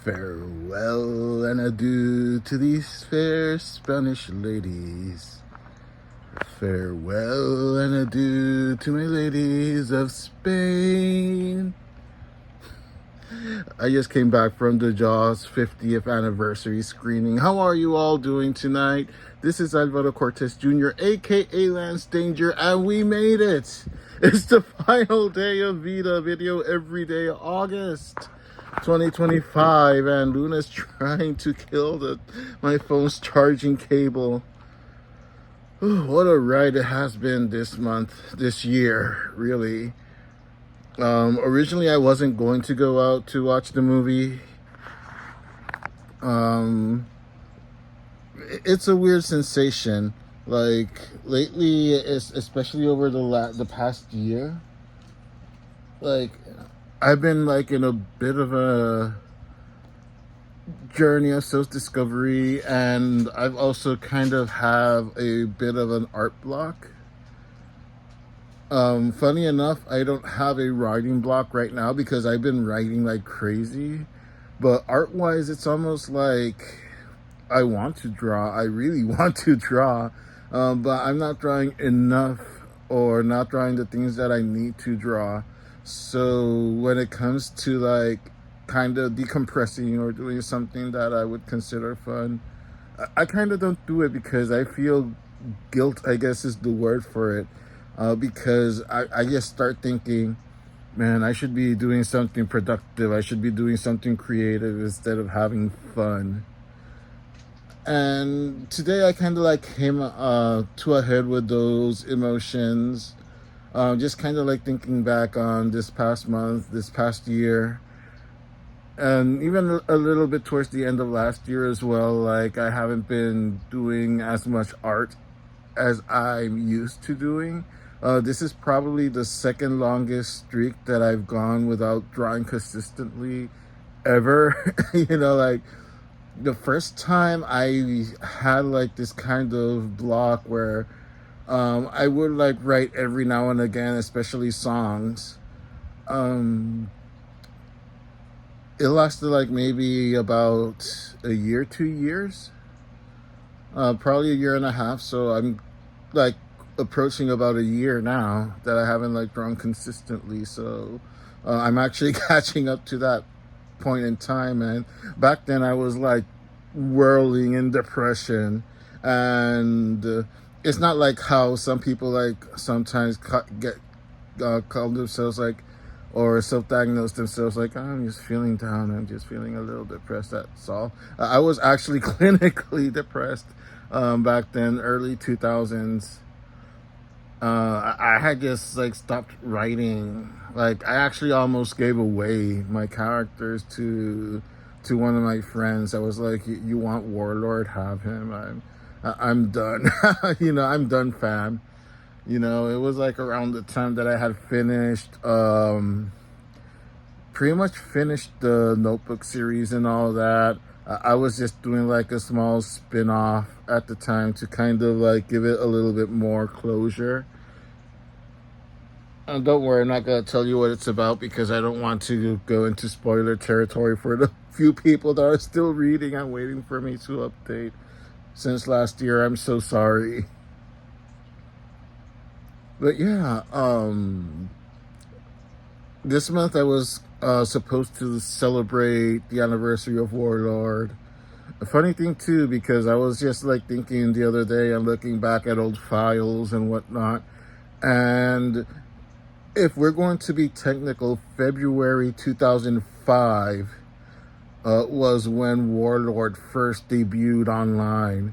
Farewell and adieu to these fair Spanish ladies. Farewell and adieu to my ladies of Spain. I just came back from the Jaws 50th anniversary screening. How are you all doing tonight? This is Alvaro Cortez Jr., aka Lance Danger, and we made it. It's the final day of VEDA Video Every Day August 2025, and Luna's trying to kill my phone's charging cable. Ooh, what a ride it has been this year, really. Originally I wasn't going to go out to watch the movie. It's a weird sensation. Like lately, especially over the past year, like I've been like in a bit of a journey of self-discovery, and I've also kind of have a bit of an art block. Funny enough, I don't have a writing block right now because I've been writing like crazy. But art-wise, it's almost like I want to draw. I really want to draw. But I'm not drawing enough or not drawing the things that I need to draw. So when it comes to like kind of decompressing or doing something that I would consider fun, I kind of don't do it because I feel guilt, I guess is the word for it. Because I just start thinking, man, I should be doing something productive. I should be doing something creative instead of having fun. And today I kind of like came to a head with those emotions. Just kind of like thinking back on this past month, this past year, and even a little bit towards the end of last year as well. Like I haven't been doing as much art as I'm used to doing. This is probably the second longest streak that I've gone without drawing consistently ever. Like the first time I had like this kind of block where I would like write every now and again, especially songs. It lasted like maybe about a year, 2 years, probably a year and a half. So I'm like approaching about a year now that I haven't like drawn consistently. So I'm actually catching up to that point in time. And back then I was like whirling in depression, and it's not like how some people like sometimes get call themselves like or self-diagnose themselves like, oh, I'm just feeling down, I'm just feeling a little depressed, that's all. I was actually clinically depressed back then, early 2000s. I had just like stopped writing. Like I actually almost gave away my characters to one of my friends. I was like, "You want Warlord? Have him. I'm done. I'm done, fam." It was like around the time that I had finished, pretty much finished the Notebook series and all that. I was just doing like a small spin-off at the time to kind of like give it a little bit more closure. Don't worry, I'm not going to tell you what it's about because I don't want to go into spoiler territory for the few people that are still reading and waiting for me to update since last year. I'm so sorry. But yeah, this month I was supposed to celebrate the anniversary of Warlord. A funny thing too, because I was just like thinking the other day and looking back at old files and whatnot, and if we're going to be technical, February 2005 was when Warlord first debuted online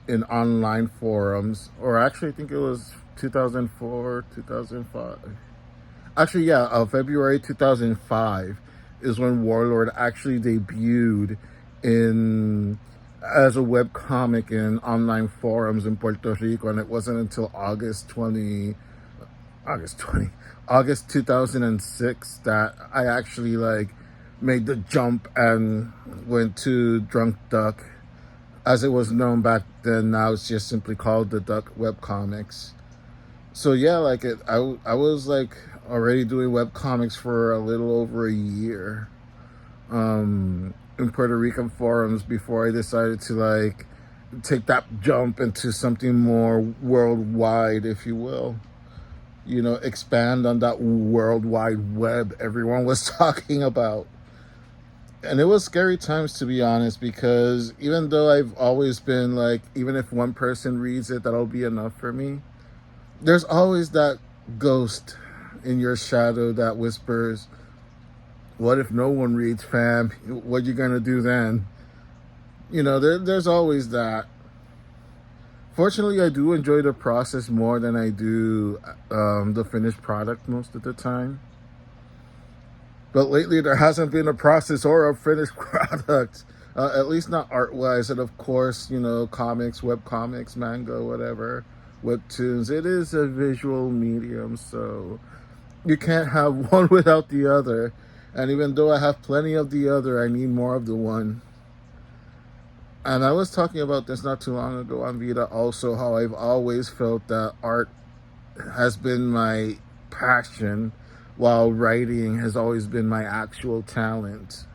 in online forums, or actually I think it was 2004, 2005. Actually, yeah, February 2005 is when Warlord actually debuted in as a web comic in online forums in Puerto Rico, and it wasn't until August 2006 that I actually like made the jump and went to Drunk Duck, as it was known back then. Now it's just simply called the Duck Webcomics. So yeah, like I was like already doing web comics for a little over a year. in Puerto Rican forums before I decided to like take that jump into something more worldwide, if you will. You know, expand on that world wide web everyone was talking about. And it was scary times, to be honest, because even though I've always been like, even if one person reads it, that'll be enough for me. There's always that ghost in your shadow that whispers, what if no one reads, fam? What you gonna do then? You know, there's always that. Fortunately, I do enjoy the process more than I do the finished product most of the time. But lately, there hasn't been a process or a finished product, at least not art-wise. And of course, you know, comics, web comics, manga, whatever, webtoons. It is a visual medium, so you can't have one without the other. And even though I have plenty of the other, I need more of the one. And I was talking about this not too long ago on VEDA also, how I've always felt that art has been my passion, while writing has always been my actual talent.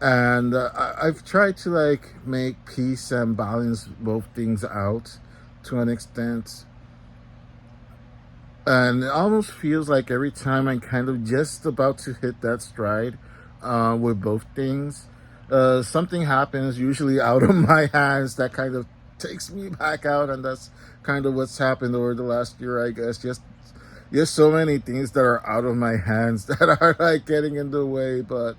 And I've tried to like make peace and balance both things out to an extent. And it almost feels like every time I'm kind of just about to hit that stride with both things, something happens, usually out of my hands, that kind of takes me back out. And that's kind of what's happened over the last year, I guess. Just so many things that are out of my hands that are like getting in the way. But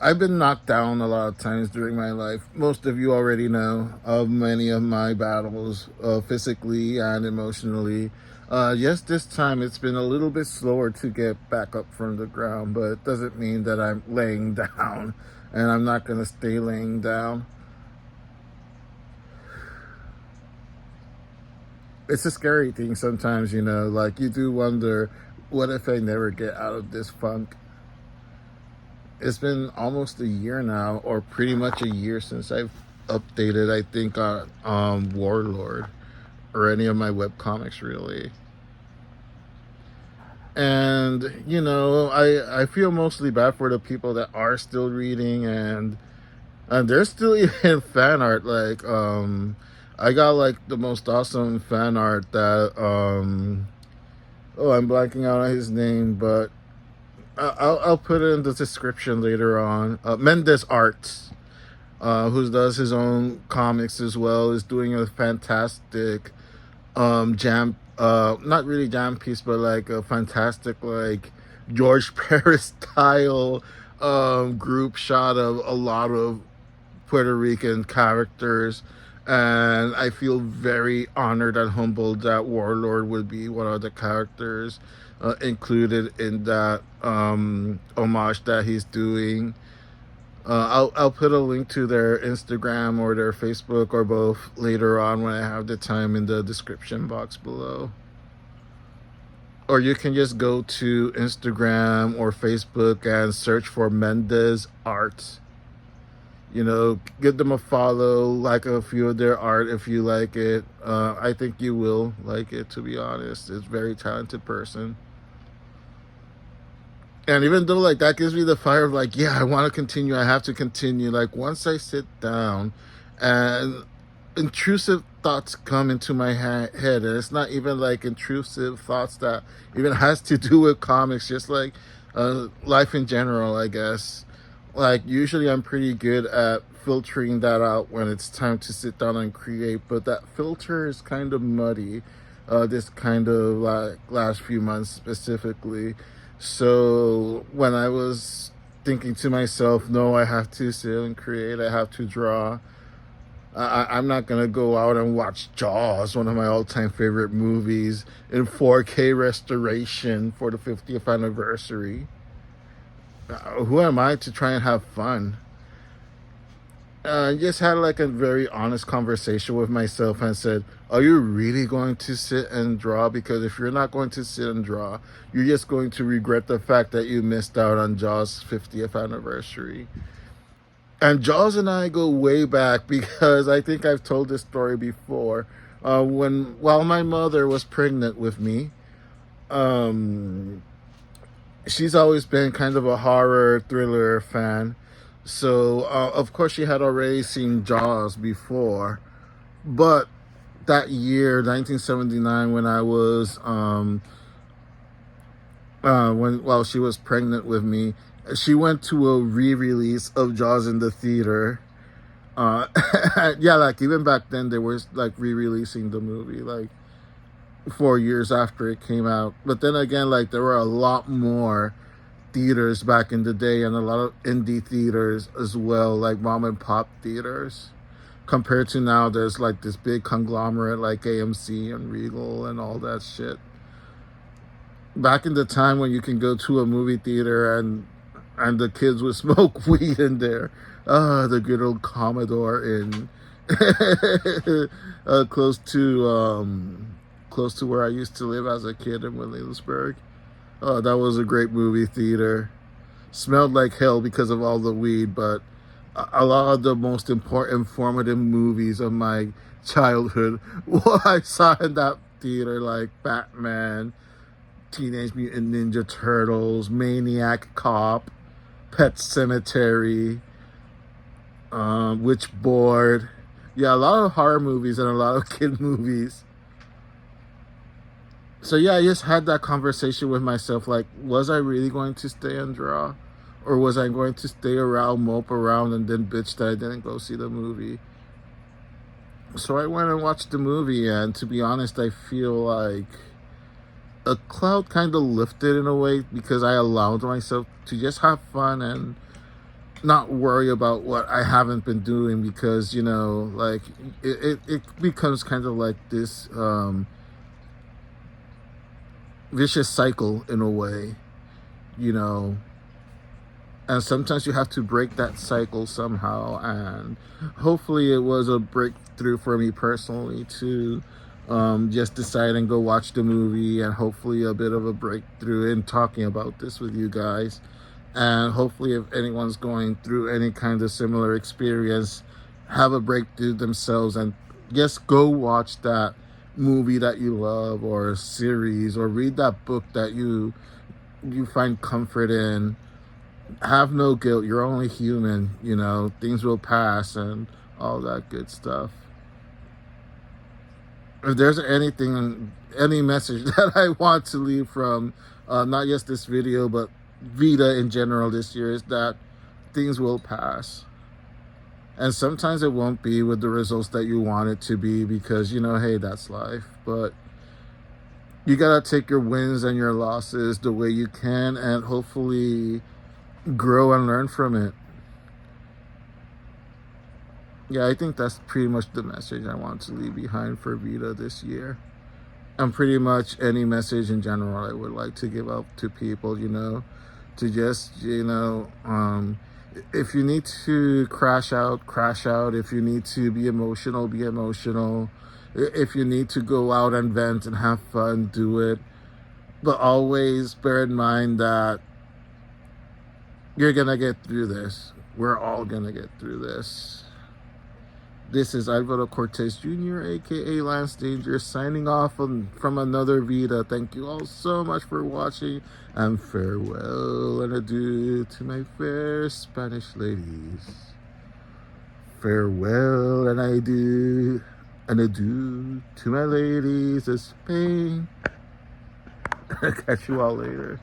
I've been knocked down a lot of times during my life. Most of you already know of many of my battles, physically and emotionally. Yes, this time it's been a little bit slower to get back up from the ground, but it doesn't mean that I'm laying down, and I'm not going to stay laying down. It's a scary thing sometimes, you know, like you do wonder, what if I never get out of this funk? It's been almost a year now, or pretty much a year since I've updated, I think, on Warlord or any of my webcomics, really. And, you know, I feel mostly bad for the people that are still reading, and there's still even fan art. Like, I got like the most awesome fan art that, oh, I'm blanking out on his name, but I'll put it in the description later on. Mendes Arts, who does his own comics as well, is doing a fantastic jam, not really jam piece, but like a fantastic like George Paris style group shot of a lot of Puerto Rican characters. And I feel very honored and humbled that Warlord would be one of the characters included in that homage that he's doing. I'll put a link to their Instagram or their Facebook or both later on when I have the time in the description box below. Or you can just go to Instagram or Facebook and search for Mendes Art. You know, give them a follow, like a few of their art if you like it. I think you will like it, to be honest. It's a very talented person. And even though like that gives me the fire of like, yeah, I want to continue, I have to continue. Like once I sit down and intrusive thoughts come into my head, and it's not even like intrusive thoughts that even has to do with comics, just like life in general, I guess. Like usually I'm pretty good at filtering that out when it's time to sit down and create, but that filter is kind of muddy this kind of like last few months specifically. So when I was thinking to myself, no, I have to sit and create, I have to draw, I'm not gonna go out and watch Jaws, one of my all-time favorite movies, in 4K restoration for the 50th anniversary. Who am I to try and have fun? I just had like a very honest conversation with myself and said, are you really going to sit and draw? Because if you're not going to sit and draw, you're just going to regret the fact that you missed out on Jaws' 50th anniversary. And Jaws and I go way back, because I think I've told this story before. While my mother was pregnant with me, she's always been kind of a horror thriller fan. So, of course, she had already seen Jaws before. But that year, 1979, when I was, while she was pregnant with me, she went to a re-release of Jaws in the theater. Uh, yeah, like even back then, they were like re-releasing the movie, like 4 years after it came out. But then again, like there were a lot more theaters back in the day and a lot of indie theaters as well, like mom and pop theaters. Compared to now, there's like this big conglomerate like AMC and Regal and all that shit. Back in the time when you can go to a movie theater and the kids would smoke weed in there. The good old Commodore in close to where I used to live as a kid in Williamsburg. Oh, that was a great movie theater. Smelled like hell because of all the weed, but a lot of the most important, informative movies of my childhood, what I saw in that theater, like Batman, Teenage Mutant Ninja Turtles, Maniac Cop, Pet Cemetery, Witchboard. Yeah, a lot of horror movies and a lot of kid movies. So yeah, I just had that conversation with myself, like, was I really going to stay and draw? Or was I going to stay around, mope around, and then bitch that I didn't go see the movie? So I went and watched the movie, and to be honest, I feel like a cloud kind of lifted in a way because I allowed myself to just have fun and not worry about what I haven't been doing, because, you know, like, it becomes kind of like this vicious cycle in a way, you know, and sometimes you have to break that cycle somehow. And hopefully it was a breakthrough for me personally to just decide and go watch the movie, and hopefully a bit of a breakthrough in talking about this with you guys. And hopefully if anyone's going through any kind of similar experience, have a breakthrough themselves and just go watch that movie that you love, or a series, or read that book that you find comfort in. Have no guilt. You're only human, you know, things will pass and all that good stuff. If there's anything, any message that I want to leave from not just this video but VEDA in general this year, is that things will pass. And sometimes it won't be with the results that you want it to be, because, you know, hey, that's life. But you gotta take your wins and your losses the way you can, and hopefully grow and learn from it. Yeah, I think that's pretty much the message I want to leave behind for VEDA this year. And pretty much any message in general I would like to give out to people, you know, to just, you know, if you need to crash out, crash out. If you need to be emotional, be emotional. If you need to go out and vent and have fun, do it. But always bear in mind that you're gonna get through this. We're all gonna get through this. This is Alvaro Cortez Jr., aka Lance Danger, signing off from another VEDA. Thank you all so much for watching, and farewell and adieu to my fair Spanish ladies. Farewell and adieu to my ladies of Spain. Catch you all later.